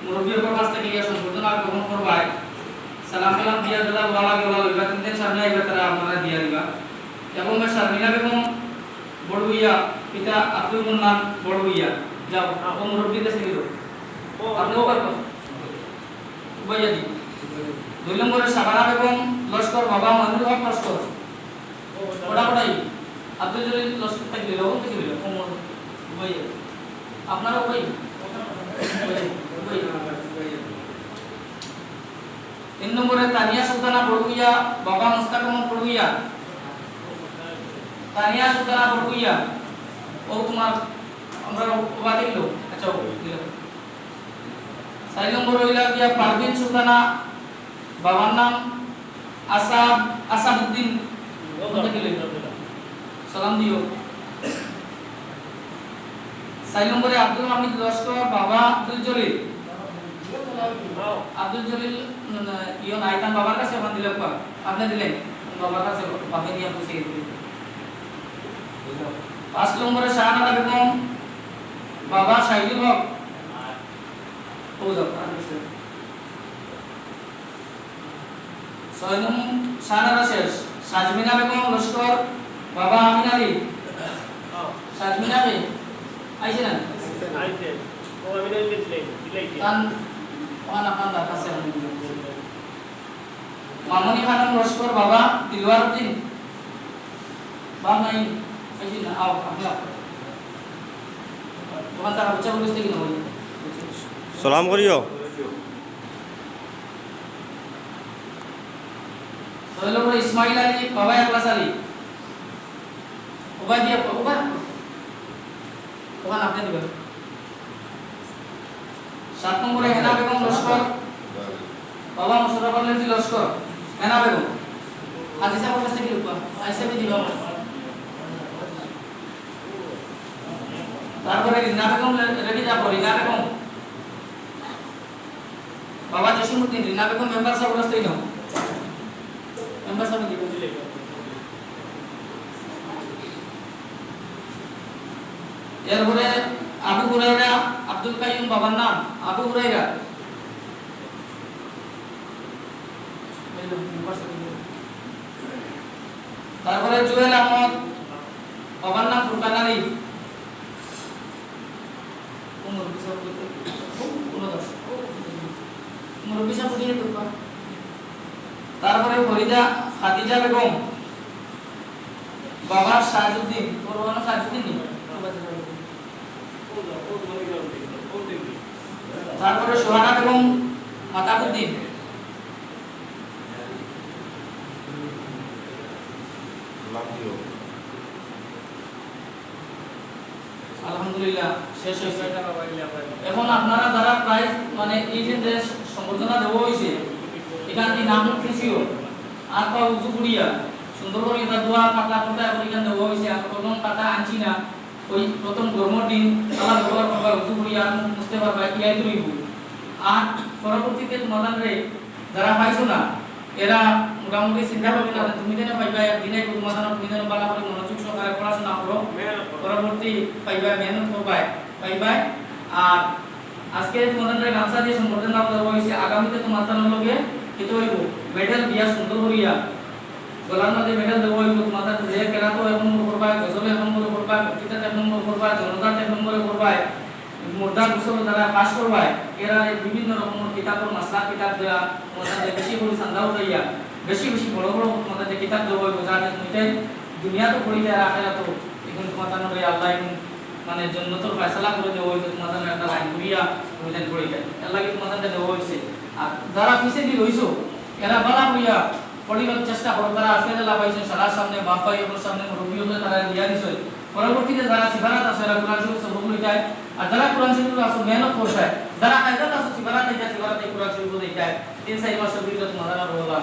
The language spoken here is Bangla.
মুরব্বীর কাছ থেকে ইয়া সম্বোধনা গ্রহণ করবাই সালাম সালাম দিয়া দাদা ওয়ালা গলা লইবা তিন দিন সামনে আইবা তারা আপনারা দিয়া দিবা এবং শারমিনা বেগম বড়ুইয়া পিতা আব্দুল মুন্নান বড়ুইয়া যাও ও মুরব্বীর কাছে গিয়ে আপনি ও করবেন উবাইয়া দি 2 নম্বরে শাবানা বেগম লস্কর বাবা মনিরুল হক লস্কর ওটা ওটাই আব্দুল জলিল লস্কর থেকে দিল ও থেকে দিল উবাইয়া আপনারা উবাইয়া 3 নম্বরে তানিয়া সুলতানা বড়ুইয়া বাবা মুস্তাক আহমদ বড়ুইয়া তানিয়া সুলতানা বড়ুইয়া ও তোমার আমরা ওবা দিল আচ্ছা ও দিল 4 নম্বর হইলা গিয়া পারভিন সুলতানা বাবার নাম আসাদউদ্দিন সালাম দিও 4 নম্বরে আব্দুল হামিদ লস্কর বাবা আব্দুল জলিল ইয়ন আইতাম বাবার কাছে ফোন দিলে আপনি দিলেন বাবার কাছে বাবা দিয়ে পুষে দিলেন 5 নম্বরে শাহানারা বেগম বাবা শাহিদুল হক ও যাও 6 নম্বর শাহানারা শেষ সাজমিনা বেগম লস্কর বাবা আমিন আলী সাজমিনা বে আইছে না আইছে ও আমিন আলী দিলাই কান ওয়ান আপনার কাছে মামনি খানম লস্কর বাবা দিলওয়ার উদ্দিন বাবা নাই আইছে না আও আপনি ওখান তারা উচ্চ বলতে কি না সালাম করিও তাহলে আমরা ইসমাইল আলী বাবা ইখলাস আলী ওবা দিয়া ওবা ওখান আপনি দিবেন 7 নম্বরে হেনা বেগম লস্কর বাবা মুশাররফ আলী লস্কর হেনা বেগম হাদিসা কাছে কি রূপা আইসা বি দিবা তারপরে রিনা বেগম রেডি যাব রিনা বেগম বাবা জসিমউদ্দিন রিনা বেগম মেম্বার সব রাস্তায় নাও মেম্বার সব দিবেন এরপরে আবু হুরায়রা আব্দুল কাইয়ুম বাবার নাম আবু হুরায়রা তারপরে জুয়েল আহমদ বাবার নাম ফুরকান আলী তারপরে ফরিদা খাদিজা বেগম বাবার সাজউদ্দিন ওর নাম সাজউদ্দিন তারপরে সোহানা বেগম মাতাবুদ্দিন আলহামদুলিল্লাহ শেষ হয়েছে এখন আপনারা যারা প্রায় মানে এই যে সম্বর্ধনা দেওয়া হয়েছে এখান থেকে নাম লিখিও আর পা উজু করিয়া সুন্দর করে এটা দোয়া পাতা পাতা এবং এখানে দেওয়া হয়েছে আর প্রথম পাতা আনছি না ওই প্রথম গরমের দিন আল্লাহ ব্যবহার করবা উজু করিয়া বুঝতে পারবা ইয়াই তুইব আর পরবর্তীতে তোমাদের যারা পাইছো না এরা মোটামুটি চিন্তা করবে না তুমি যেন পাইবা একদিনে তোমাদের তুমি যেন বালা করে মনোযোগ সহকারে পড়াশোনা করো পরবর্তী পাইবা মেহনত করবা পাইবা আর আজকে তোমাদের গামছা দিয়ে সম্বোধনা দেওয়া হয়েছে আগামীতে তোমাদের লগে কিন্তু হইব মেডেল দিয়া সুন্দর করিয়া গলার মধ্যে মেডেল দেওয়া হইব তোমাদের যে কেরাতো এক নম্বর করবা গজল এক নম্বর করবা কবিতা এক নম্বর করবা জনদাত এক নম্বর করবা মুর্দা কুসল যারা পাস করবা এরা বিভিন্ন রকমের কিতাবের মাসলা কিতাব দেয়া তোমাদের বেশি করে চান্দা উঠাইয়া বেশি বেশি বড় বড় তোমাদের কিতাব দেওয়া হইব যাতে তুমি দুনিয়া তো পড়ি যায় আখেরা তো এখন তোমাদের আল্লাহ মানে জান্নাতুল ফয়সালা করে দেওয়া হইছে তোমাদের একটা লাইন করিয়া তোমাদের পড়ি যায় আল্লাহ কি তোমাদের দেওয়া হইছে আর যারা পিছে দি রইছো এরা বালা হইয়া পড়িবার চেষ্টা করো তারা আজকে যে পাইছে সারা সামনে বাপ ভাই ওর সামনে মুরব্বিও তারা দিয়া দিছে পরবর্তীতে যারা সিবারাত আছে এরা কোরআন শরীফ সবক লইতায় আর যারা কোরআন শরীফ আছে মেহনত করছে যারা কায়দাত আছে সিবারাত আছে সিবারাত কোরআন শরীফ লইতায় 3-4 মাসের ভিতরে তোমাদের হলো